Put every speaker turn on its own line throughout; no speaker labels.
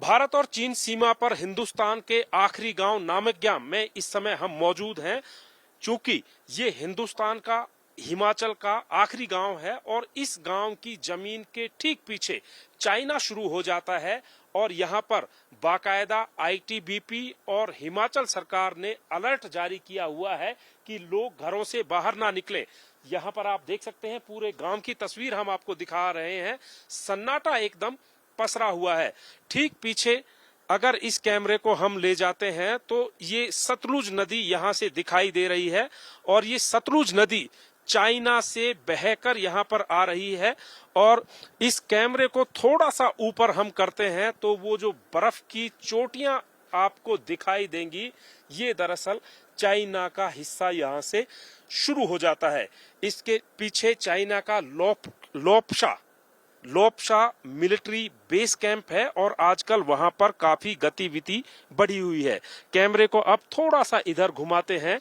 भारत और चीन सीमा पर हिंदुस्तान के आखिरी गांव नामग्याम में इस समय हम मौजूद हैं, चूंकि ये हिंदुस्तान का हिमाचल का आखिरी गांव है और इस गांव की जमीन के ठीक पीछे चाइना शुरू हो जाता है और यहाँ पर बाकायदा आईटीबीपी और हिमाचल सरकार ने अलर्ट जारी किया हुआ है कि लोग घरों से बाहर ना निकलें। यहाँ पर आप देख सकते हैं पूरे गांव की तस्वीर हम आपको दिखा रहे हैं। सन्नाटा एकदम पसरा हुआ है। ठीक पीछे अगर इस कैमरे को हम ले जाते हैं तो ये सतलुज नदी यहाँ से दिखाई दे रही है और ये सतलुज नदी चाइना से बहकर यहाँ पर आ रही है। और इस कैमरे को थोड़ा सा ऊपर हम करते हैं तो वो जो बर्फ की चोटियां आपको दिखाई देंगी, ये दरअसल चाइना का हिस्सा यहाँ से शुरू हो जाता है। इसके पीछे चाइना का लोप्शा मिलिट्री बेस कैंप है और आजकल वहां पर काफी गतिविधि बढ़ी हुई है। कैमरे को अब थोड़ा सा इधर घुमाते हैं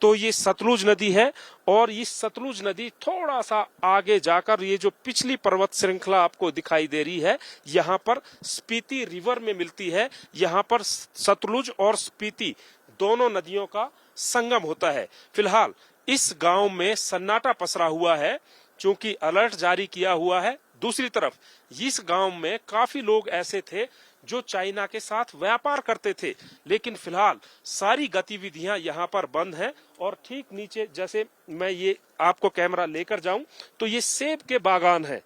तो ये सतलुज नदी है और ये सतलुज नदी थोड़ा सा आगे जाकर ये जो पिछली पर्वत श्रृंखला आपको दिखाई दे रही है, यहाँ पर स्पीति रिवर में मिलती है। यहाँ पर सतलुज और स्पीति दोनों नदियों का संगम होता है। फिलहाल इस गांव में सन्नाटा पसरा हुआ है क्योंकि अलर्ट जारी किया हुआ है। दूसरी तरफ इस गांव में काफी लोग ऐसे थे जो चाइना के साथ व्यापार करते थे, लेकिन फिलहाल सारी गतिविधियां यहाँ पर बंद हैं। और ठीक नीचे जैसे मैं ये आपको कैमरा लेकर जाऊं तो ये सेब के बागान है,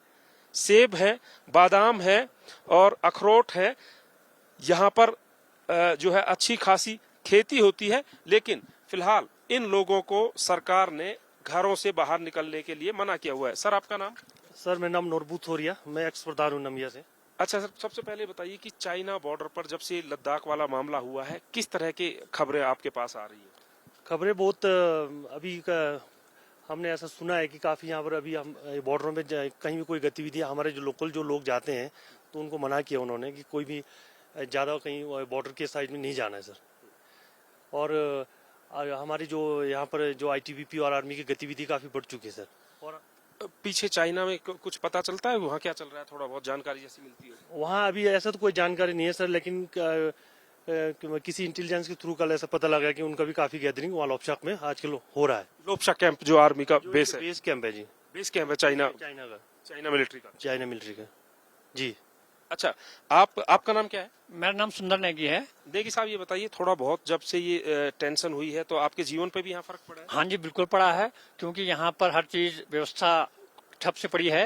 सेब है, बादाम है और अखरोट है। यहाँ पर जो है अच्छी खासी खेती होती है, लेकिन फिलहाल इन लोगों को सरकार ने घरों से बाहर निकलने के लिए मना किया हुआ है। सर, आपका नाम?
सर, मेरा नाम नूरबू थोरिया, मैं एक्स प्रधान हूँ नमिया से।
अच्छा सर, सबसे पहले बताइए कि चाइना बॉर्डर पर जब से लद्दाख वाला मामला हुआ है, किस तरह की खबरें आपके पास आ रही है?
खबरें बहुत अभी हमने ऐसा सुना है कि काफी यहाँ पर अभी हम बॉर्डरों में कहीं भी कोई गतिविधि, हमारे जो लोकल जो लोग जाते हैं तो उनको मना किया उन्होंने कि कोई भी ज्यादा कहीं बॉर्डर के साइड में नहीं जाना है सर। और हमारी जो यहाँ पर जो आईटीबीपी और आर्मी की गतिविधि काफी बढ़ चुकी है सर। और
पीछे चाइना में कुछ पता चलता है वहाँ क्या चल रहा है? थोड़ा बहुत जानकारी जैसी मिलती है?
वहाँ अभी ऐसा तो कोई जानकारी नहीं है सर, लेकिन किसी इंटेलिजेंस के थ्रू कल ऐसा पता लगा कि उनका भी काफी गैदरिंग वहाँ लोप्शा में आजकल हो रहा है।
लोप्शा कैंप जो आर्मी का बेस है?
बेस कैंप है जी,
बेस कैंप है चाइना
का,
चाइना मिलिट्री का
जी।
अच्छा, आपका नाम क्या है?
मेरा नाम सुंदर नेगी है।
नेगी साहब, ये बताइए थोड़ा बहुत जब से ये टेंशन हुई है तो आपके जीवन पे भी यहाँ फर्क पड़ा है?
हाँ जी, बिल्कुल पड़ा है, क्योंकि यहाँ पर हर चीज व्यवस्था ठप से पड़ी है,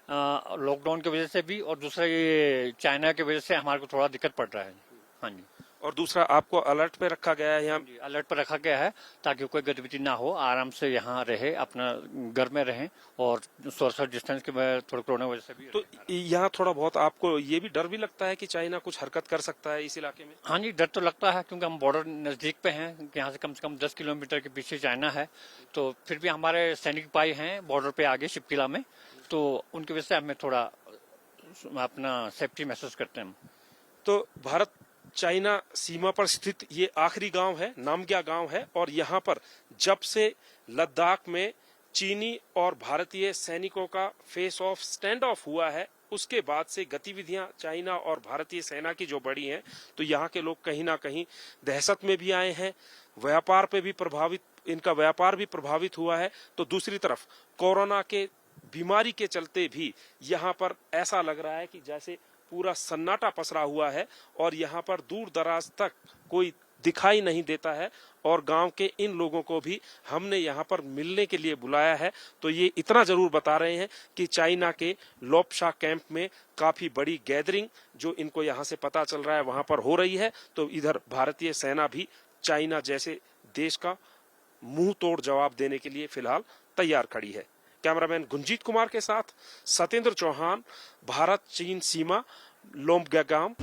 लॉकडाउन की वजह से भी, और दूसरा ये चाइना की वजह से हमारे को थोड़ा दिक्कत पड़ रहा है। हाँ जी।
और दूसरा आपको अलर्ट पे रखा गया है यहाँ?
अलर्ट पर रखा गया है ताकि कोई गतिविधि ना हो, आराम से यहाँ रहे, अपना घर में रहें और सोशल डिस्टेंस के थोड़ा कोरोना वजह से भी।
तो यहाँ थोड़ा बहुत आपको ये भी डर भी लगता है कि चाइना कुछ हरकत कर सकता है इस इलाके में?
हाँ जी, डर तो लगता है, क्योंकि हम बॉर्डर नजदीक पे हैं, यहाँ से कम 10 किलोमीटर के पीछे चाइना है। तो फिर भी हमारे सैनिक भाई हैं बॉर्डर पे आगे शिपकिला में, तो उनकी वजह से हमें थोड़ा अपना सेफ्टी महसूस करते हैं।
तो भारत चाइना सीमा पर स्थित ये आखिरी गांव है, नामग्या गांव है, और यहाँ पर जब से लद्दाख में चीनी और भारतीय सैनिकों का फेस ऑफ स्टैंड ऑफ हुआ है, उसके बाद से गतिविधियां चाइना और भारतीय सेना की जो बढ़ी हैं, तो यहाँ के लोग कहीं ना कहीं दहशत में भी आए हैं, व्यापार पे भी इनका व्यापार भी प्रभावित हुआ है। तो दूसरी तरफ कोरोना के बीमारी के चलते भी यहाँ पर ऐसा लग रहा है कि जैसे पूरा सन्नाटा पसरा हुआ है और यहाँ पर दूर दराज तक कोई दिखाई नहीं देता है। और गांव के इन लोगों को भी हमने यहाँ पर मिलने के लिए बुलाया है, तो ये इतना जरूर बता रहे हैं कि चाइना के लोप्शा कैंप में काफी बड़ी गैदरिंग जो इनको यहाँ से पता चल रहा है वहां पर हो रही है। तो इधर भारतीय सेना भी चाइना जैसे देश का मुंह तोड़ जवाब देने के लिए फिलहाल तैयार खड़ी है। कैमरामैन गुंजीत कुमार के साथ सत्येंद्र चौहान, भारत चीन सीमा, लोमग्या गांव।